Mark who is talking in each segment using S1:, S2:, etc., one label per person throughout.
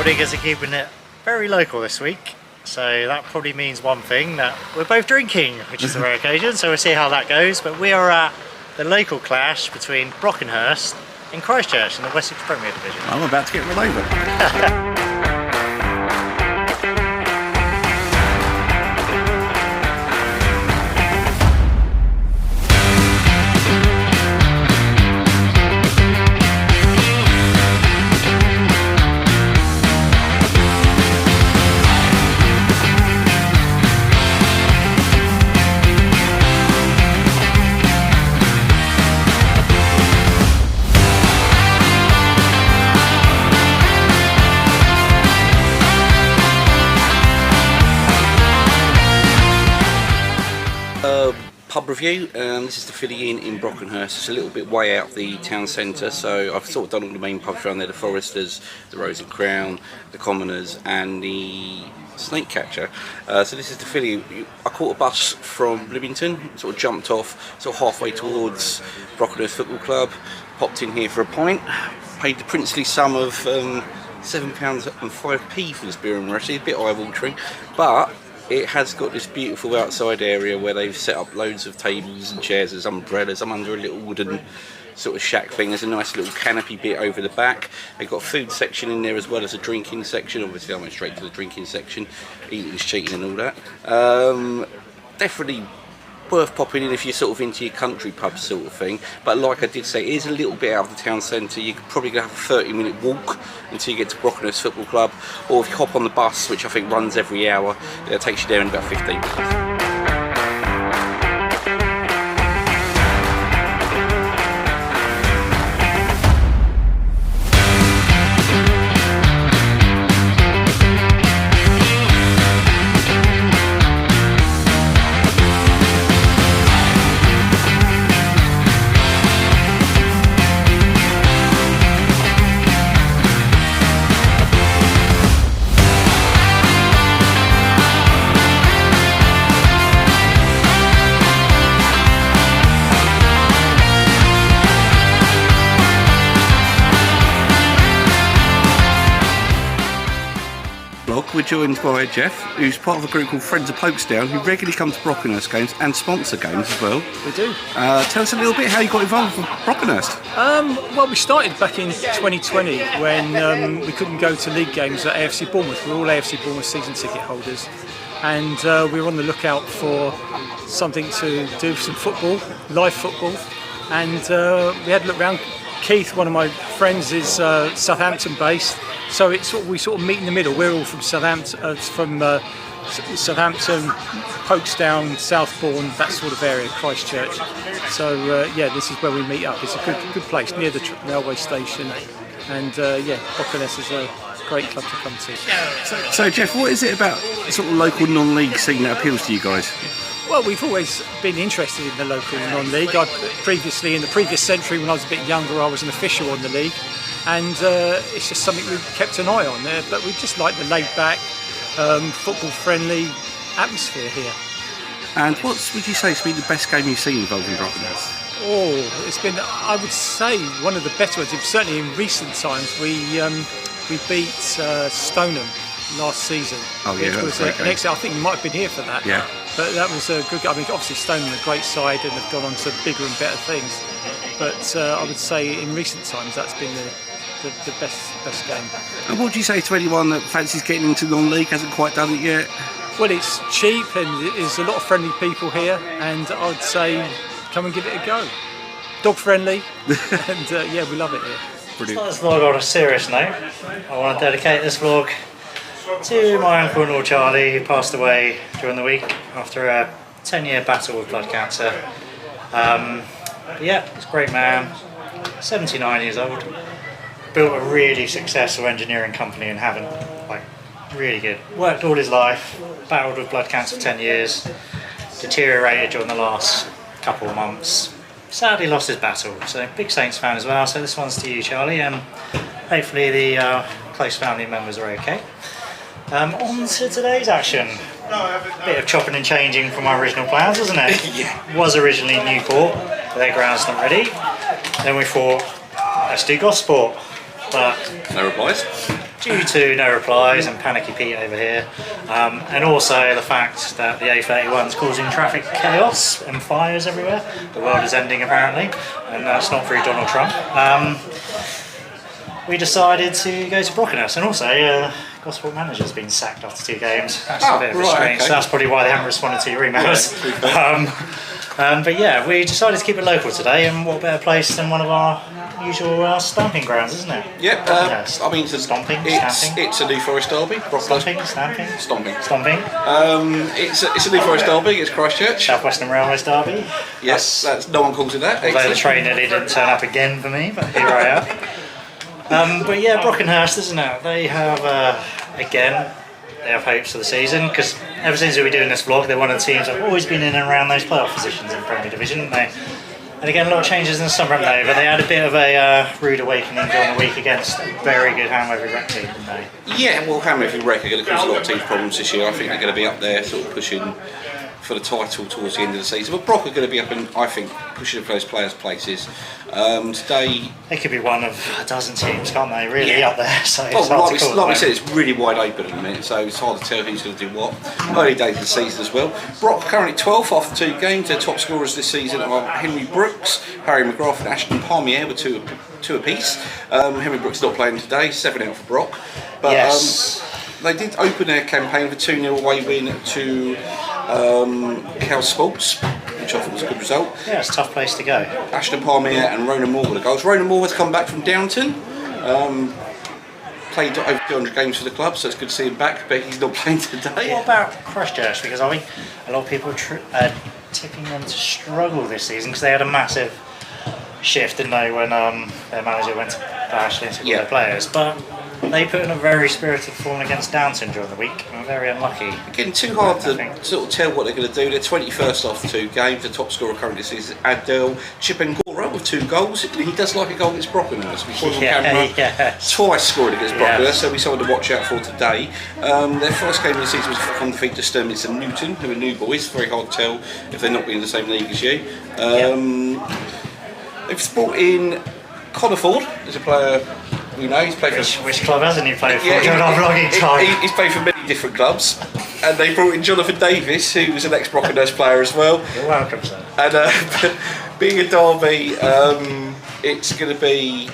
S1: diggers are keeping it very local this week. So that probably means one thing, that we're both drinking, which is a rare occasion, so we'll see how that goes. But we are at the local clash between Brockenhurst and Christchurch in the Wessex Premier Division.
S2: I'm about to get run over. Pub review. This is the Filly Inn in Brockenhurst. It's a little bit way out the town centre, so I've sort of done all the main pubs around there: the Foresters, the Rose and Crown, the Commoners, and the Snake Catcher. So this is the Filly. I caught a bus from Bloomington, sort of jumped off, sort of halfway towards Brockenhurst Football Club, popped in here for a pint, paid the princely sum of £7.05 for this beer and recipe. A bit eye-watering, but it has got this beautiful outside area where they've set up loads of tables and chairs as umbrellas. I'm under a little wooden sort of shack thing. There's a nice little canopy bit over the back. They've got a food section in there as well as a drinking section. Obviously I went straight to the drinking section. Eating's cheating and all that. Definitely worth popping in if you're sort of into your country pub sort of thing. But like I did say, it is a little bit out of the town centre. You're probably going to have a 30-minute walk until you get to Brockenhurst Football Club, or if you hop on the bus, which I think runs every hour, it takes you there in about 15 minutes. We're joined by Jeff, who's part of a group called Friends of Folkestone, who regularly come to Brockenhurst games and sponsor games as well.
S3: We do.
S2: Tell us a little bit how you got involved with Brockenhurst.
S3: Well, we started back in 2020 when we couldn't go to league games at AFC Bournemouth. We're all AFC Bournemouth season ticket holders, and we were on the lookout for something to do, some football, live football, and we had a look around. Keith, one of my friends, is Southampton based, so we sort of meet in the middle. We're all from Southampton, Folkestone, Southbourne, that sort of area, Christchurch. So yeah, this is where we meet up. It's a good place near the railway station, and yeah, Brockenhurst is a great club to come to.
S2: So Jeff, what is it about sort of local non-league scene that appeals to you guys?
S3: Well, we've always been interested in the local non-league. In the previous century, when I was a bit younger, I was an official on the league, and it's just something we've kept an eye on there. But we just like the laid-back, football-friendly atmosphere here. And
S2: what would you say has been the best game you've seen involving Brockenhurst?
S3: Oh, it's been, I would say, one of the better ones. Certainly in recent times, we beat Stoneham last season.
S2: Oh yeah,
S3: which was I think you might have been here for that.
S2: Yeah.
S3: But that was a good. I mean, obviously Stoneham are a great side and have gone on to bigger and better things. But I would say in recent times that's been the best game.
S2: And what do you say to anyone that fancies getting into non-league, hasn't quite done it yet?
S3: Well, it's cheap and there's a lot of friendly people here, and I'd say come and give it a go. Dog friendly, and yeah, we love it here.
S1: Brilliant. Let's start this vlog on a serious note. I want to dedicate this vlog to my uncle and all Charlie, who passed away during the week after a 10-year battle with blood cancer. Yeah, he's a great man, 79 years old, built a really successful engineering company in Havant, like really good. Worked all his life, battled with blood cancer for 10 years, deteriorated during the last couple of months. Sadly lost his battle, so big Saints fan as well, so this one's to you, Charlie, and hopefully the close family members are okay. On to today's action. Bit of chopping and changing from our original plans, wasn't it?
S2: Yeah.
S1: Was originally Newport, but their ground's not ready. Then we thought, let's do Gosport, but
S2: no replies.
S1: due to no replies and Panicky Pete over here, and also the fact that the A31 is causing traffic chaos and fires everywhere. The world is ending apparently, and that's not through Donald Trump. We decided to go to Brockenhurst, and also Gosport manager's been sacked after 2 games. That's a bit of a strange. So that's probably why they haven't responded to your emails. But yeah, we decided to keep it local today, and what better place than one of our usual stamping grounds, isn't it?
S2: Yep. I mean, it's a New Forest derby.
S1: Stomping.
S2: It's a New Forest derby. It's Christchurch.
S1: South Western Railways derby.
S2: Yes, that's no one calls it that.
S1: Although the train nearly didn't turn up again for me, but here I am. But yeah, Brockenhurst, isn't it? They have, again, they have hopes for the season, because ever since we were doing this vlog, they're one of the teams that have always been in and around those playoff positions in Premier Division, haven't they? And again, a lot of changes in the summer, haven't they? But they had a bit of a rude awakening during the week against a very good Hamworthy Rec team, didn't they? Yeah,
S2: well, Hamworthy Rec are going to cause a lot of teams problems this year. I think they're going to be up there, sort of pushing for the title towards the end of the season. But Brock are going to be up and, I think, pushing for those players' places. Today...
S1: They could be one of a dozen teams, can't they? Really up there. So
S2: like we said, it's really wide open at the minute, so it's hard to tell who's going to do what. Early days of the season as well. Brock currently 12th after 2 games. Their top scorers this season are Henry Brooks, Harry McGrath and Ashton Palmier with 2 apiece. Henry Brooks not playing today, 7 out for Brock. But
S1: yes.
S2: They did open their campaign with a 2-0 away win to Cal Sports, which I thought was a good result.
S1: Yeah, it's a tough place to go.
S2: Ashton Palmier and Ronan Moore were the goals. Ronan Moore has come back from Downton. Played over 200 games for the club, so it's good to see him back, but he's not playing today.
S1: What about Christchurch? Because I think a lot of people are tipping them to struggle this season, because they had a massive shift, didn't they, when their manager went to Ashley and took all their players. But they put in a very spirited form against Downton during the week, and were very unlucky.
S2: Again, too hard to sort of tell what they're going to do. They're 21st after 2 games. The top scorer currently is Adel Chipengora with 2 goals. He does like a goal against Brockenhurst. We saw him on camera twice scored against Brockenhurst, so we something to watch out for today. Their first game of the season was from defeat to Sturmins and Newton, who are new boys. Very hard to tell if they're not in the same league as you. They've brought in Connor Ford as a player. You know, he's played for
S1: which club hasn't he played for during our vlogging time?
S2: He's played for many different clubs, and they brought in Jonathan Davis, who was an ex-Brockenhurst player as well.
S1: You're welcome, sir.
S2: And being a derby, it's going to be.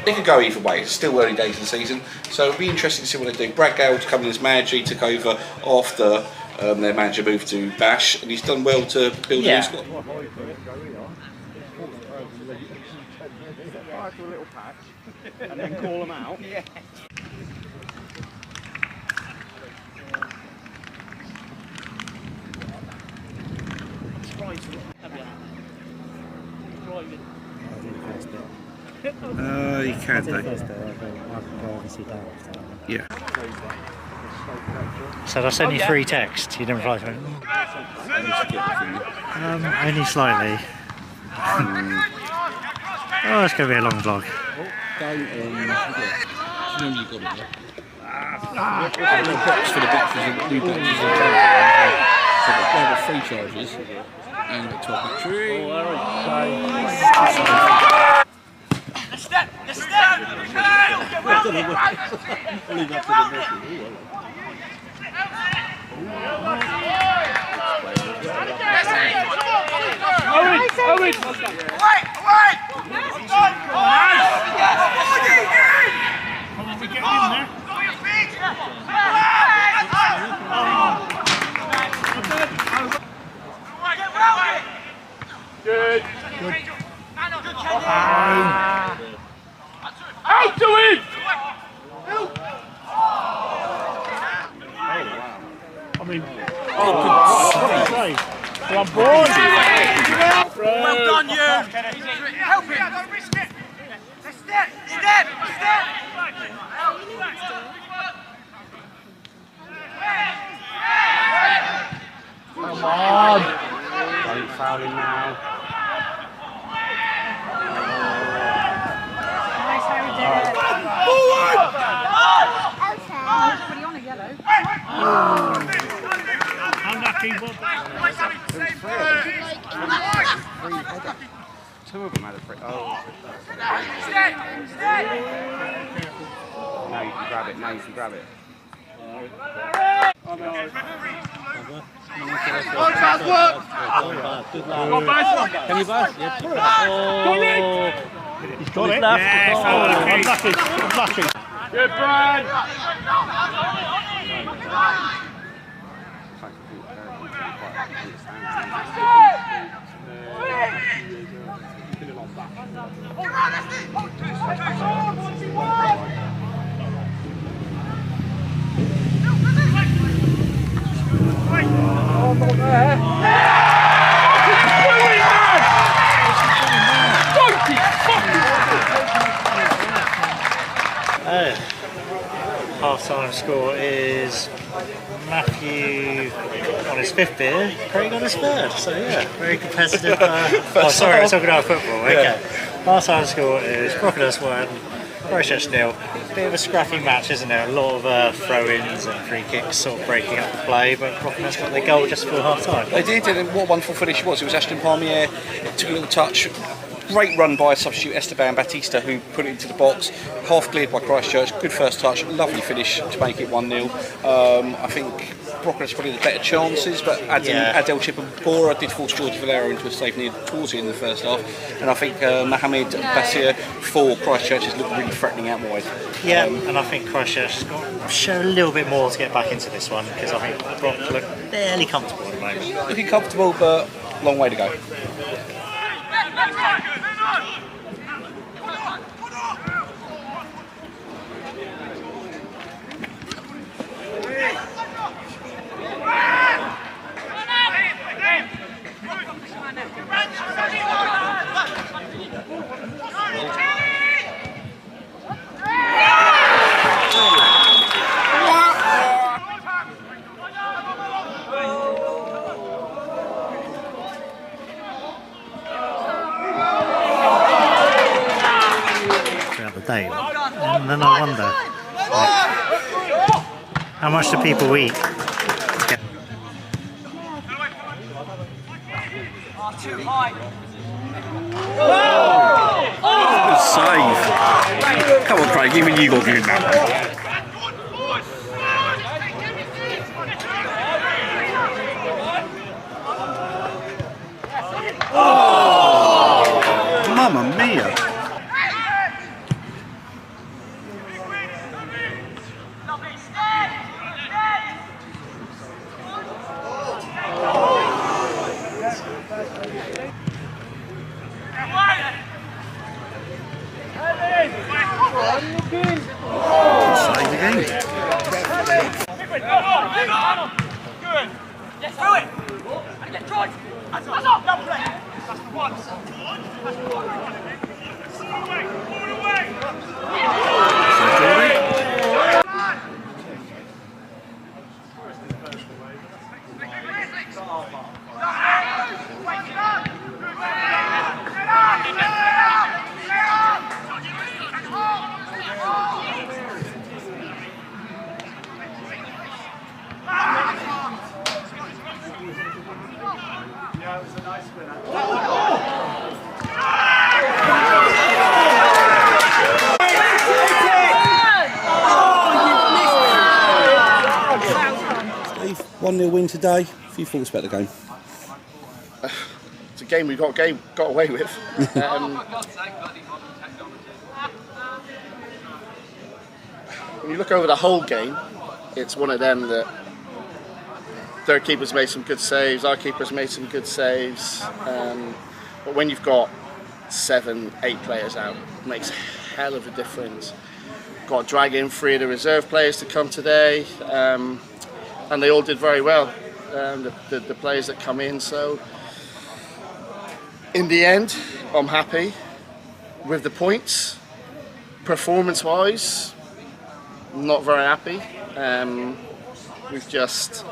S2: It could go either way. It's still early days of the season, so it'll be interesting to see what they do. Brad Gale's come in as manager. He took over after their manager moved to Bash, and he's done well to build a new squad.
S3: And then call them out. Yeah.
S2: You can do. Yeah.
S1: So I sent you 3 texts. You didn't reply to it. Only slightly. Oh, it's going to be a long vlog.
S2: Box for the boxes, new boxes and so there were 3 charges and 12 battery.
S4: Step! Out to it!
S3: I mean, I'm born.
S4: Well done, you! Help him! Step!
S3: Come on! Don't foul him now.
S2: Two of them had a free. Oh. Now you can grab it. Now you can grab it.
S5: Can you pass? Yes. He's got it. Unlucky.
S4: Good, Brian.
S1: Half-time score is Matthew on his 5th beer, Craig on his 3rd. So yeah, very competitive. Oh, sorry, we're talking about football. Okay. Half-time score is Brockenhurst 1, Christchurch 0. Bit of a scrappy match, isn't it? A lot of throw-ins and free kicks sort of breaking up the play, but Brockenhurst got their goal just before half-time.
S2: They did, and what a wonderful finish it was. It was Ashton Palmier, took a little touch. Great run by substitute Esteban Batista, who put it into the box. Half cleared by Christchurch. Good first touch. Lovely finish to make it 1-0. I think Brockenhurst probably the better chances, but Adel Chipabora did force George Valero into a save near towards the end of the first half. And I think Mohamed Basir for Christchurch has looked really threatening out wide.
S1: Yeah, and I think Christchurch got to show a little bit more to get back into this one, because I think Brock look fairly comfortable at the moment.
S2: Looking comfortable, but long way to go.
S1: Throughout the day, and then I wonder, how much do people eat?
S4: Too high.
S2: Good save. Come on, Craig, even you got good now. Oh, Mamma mia. Steve, 1-0 win today. A few thoughts about the game.
S6: It's a game we got away with. When you look over the whole game, it's one of them that their keepers made some good saves, our keepers made some good saves. But when you've got 7, 8 players out, it makes a hell of a difference. Got to drag in 3 of the reserve players to come today, and they all did very well. The players that come in, so in the end, I'm happy with the points. Performance-wise, not very happy. We've just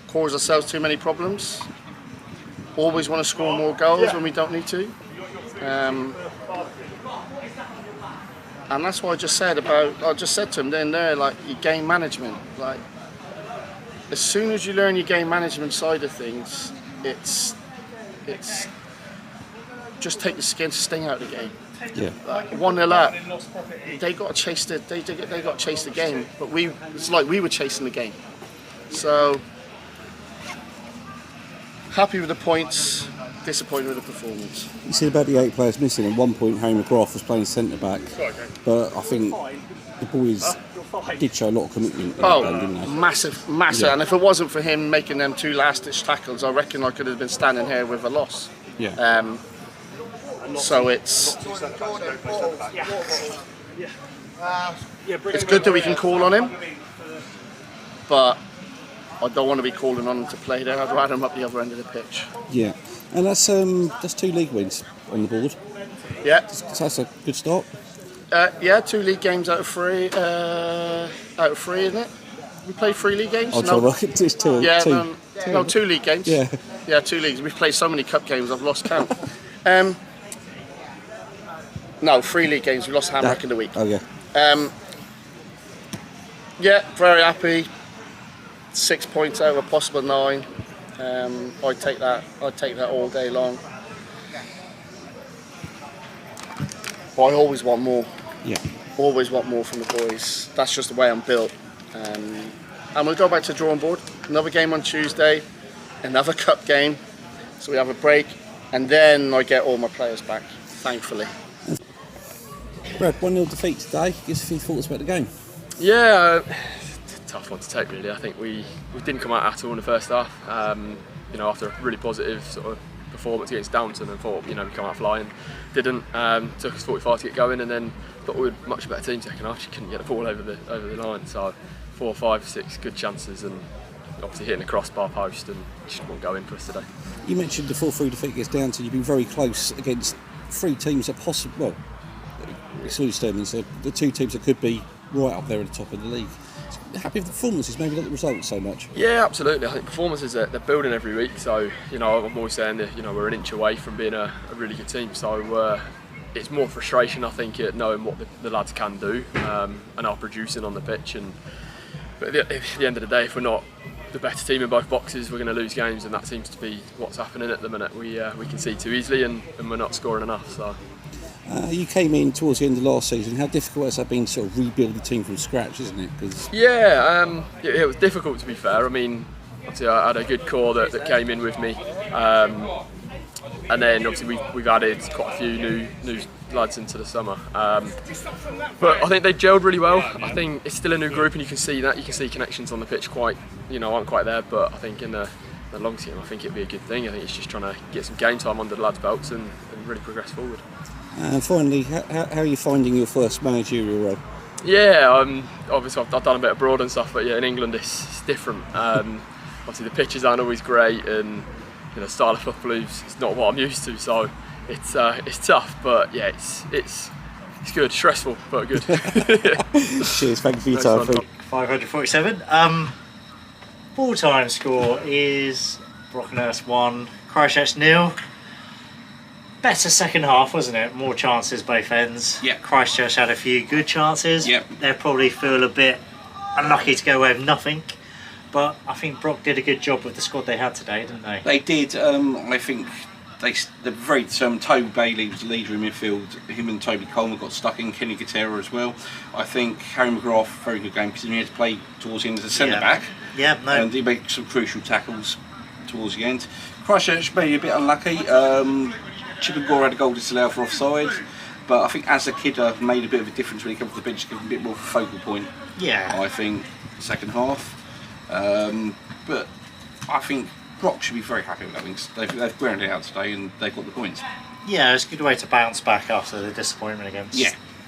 S6: caused ourselves too many problems. Always want to score more goals when we don't need to. And that's what I just said to him then there, like your game management. Like, as soon as you learn your game management side of things, it's just take the sting out of the game.
S2: Yeah.
S6: 1-0 up. They got to chase the game, but it's like we were chasing the game. So happy with the points, disappointed with the performance.
S2: You said about the 8 players missing. At one point, Harry McGrath was playing centre back, but I think the boys did show a lot of commitment. Didn't they?
S6: Massive.
S2: Yeah.
S6: And if it wasn't for him making them 2 last-ditch tackles, I reckon I could have been standing here with a loss.
S2: Yeah.
S6: So it's good that we can call on him, but I don't want to be calling on him to play there. I'd rather him up the other end of the pitch.
S2: Yeah, and that's 2 league wins on the board.
S6: Yeah.
S2: So that's a good start.
S6: 2 league games out of 3. Isn't it? We played 3 league games.
S2: I'll try to work it. It's 2.
S6: Yeah,
S2: 2.
S6: No, 2 league games.
S2: Yeah.
S6: Yeah, 2 leagues. We've played so many cup games, I've lost count. No, 3 league games. We lost Hamworthy in the week.
S2: Oh yeah.
S6: Yeah, very happy. 6 points out of a possible 9. I'd take that. I'd take that all day long. But I always want more.
S2: Yeah.
S6: Always want more from the boys. That's just the way I'm built. And we'll go back to the drawing board. Another game on Tuesday. Another cup game. So we have a break, and then I get all my players back. Thankfully.
S2: Brad, 1-0 defeat today. Give us a few thoughts about the game.
S5: Yeah, tough one to take really. I think we didn't come out at all in the first half. After a really positive sort of performance against Downton, and thought we come out flying. Didn't. Took us 45 to get going, and then thought we were a much better team second half. She couldn't get the ball over the line. So 4, 5, 6 good chances, and obviously hitting the crossbar post, and just won't go in for us today.
S2: You mentioned the 4-3 defeat against Downton. You've been very close against 3 teams that possibly, well, exclude Stirling, so the 2 teams that could be right up there at the top of the league. Happy with the performances, maybe not the results so much.
S5: Yeah, absolutely. I think performances they're building every week. So I'm always saying that we're an inch away from being a really good team. So it's more frustration, I think, at knowing what the lads can do and are producing on the pitch. But at the end of the day, if we're not the better team in both boxes, we're going to lose games, and that seems to be what's happening at the minute. We can see too easily, and we're not scoring enough. So.
S2: You came in towards the end of last season. How difficult has that been to sort of rebuild the team from scratch, isn't it?
S5: It was difficult, to be fair. I mean, obviously I had a good core that came in with me, and then obviously we've added quite a few new lads into the summer. But I think they gelled really well. I think it's still a new group, and you can see that. You can see connections on the pitch aren't quite there. But I think in the long term, I think it'd be a good thing. I think it's just trying to get some game time under the lads' belts and really progress forward.
S2: And finally, how are you finding your first managerial role?
S5: Yeah, obviously I've done a bit abroad and stuff, but yeah, in England it's different. Obviously the pitches aren't always great, and style of football is not what I'm used to, so it's tough. But yeah, it's good, stressful but good.
S2: Cheers, thank you for your time.
S1: 547. Full-time score is Brockenhurst 1, Christchurch 0. Better second half, wasn't it? More chances both ends.
S2: Yeah.
S1: Christchurch had a few good chances.
S2: Yep.
S1: They'll probably feel a bit unlucky to go away with nothing. But I think Brock did a good job with the squad they had today, didn't they?
S2: They did. I think they're very determined. Toby Bailey was the leader in midfield. Him and Toby Coleman got stuck in. Kenny Gutera as well. I think Harry McGrath, very good game, because he had to play towards the end as a centre back.
S1: Yeah, no.
S2: And he made some crucial tackles towards the end. Christchurch maybe a bit unlucky. Chip and Gore had a goal disallowed for offside, but I think as a kid made a bit of a difference when he came off the bench, give him a bit more of a focal point.
S1: Yeah.
S2: I think second half, but I think Brock should be very happy with that. They've grounded it out today and they've got the points.
S1: Yeah, it's a good way to bounce back after the disappointment against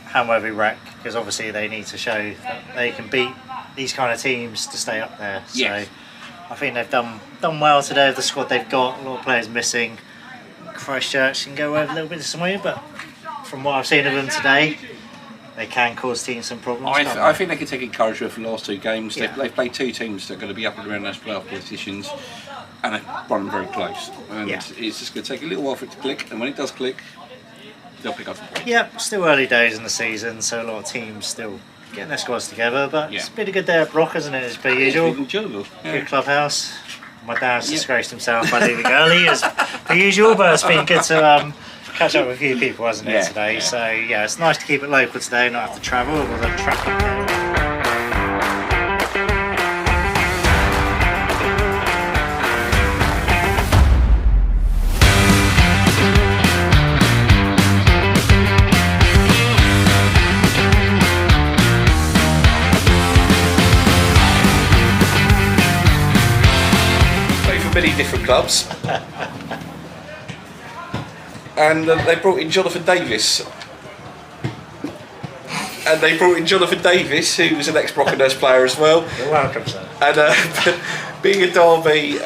S1: Hamworthy Rec, because obviously they need to show that they can beat these kind of teams to stay up there. So I think they've done well today with the squad they've got. A lot of players missing. Christchurch can go over a little bit disappointed, but from what I've seen of them today, they can cause teams some problems.
S2: I think they can take encouragement from the last 2 games.
S1: Yeah.
S2: They've played 2 teams that are going to be up and around those playoff positions, and they've run very close. And it's just going to take a little while for it to click, and when it does click, they'll pick up the points.
S1: Yeah, still early days in the season, so a lot of teams still getting their squads together, but it's been a good day at Brock, hasn't it, as per usual?
S2: It's been enjoyable. Yeah.
S1: Good clubhouse. My dad's disgraced himself by leaving early, as per usual, but it's been good to catch up with a few people, wasn't it,
S2: Yeah,
S1: today?
S2: yeah.
S1: So yeah, it's nice to keep it local today, not have to travel or the traffic.
S2: Played for many different clubs. And they brought in Jonathan Davis. And they brought in Jonathan Davis, who was an ex-Brockenhurst player as well.
S1: You're welcome, sir.
S2: And being a Derby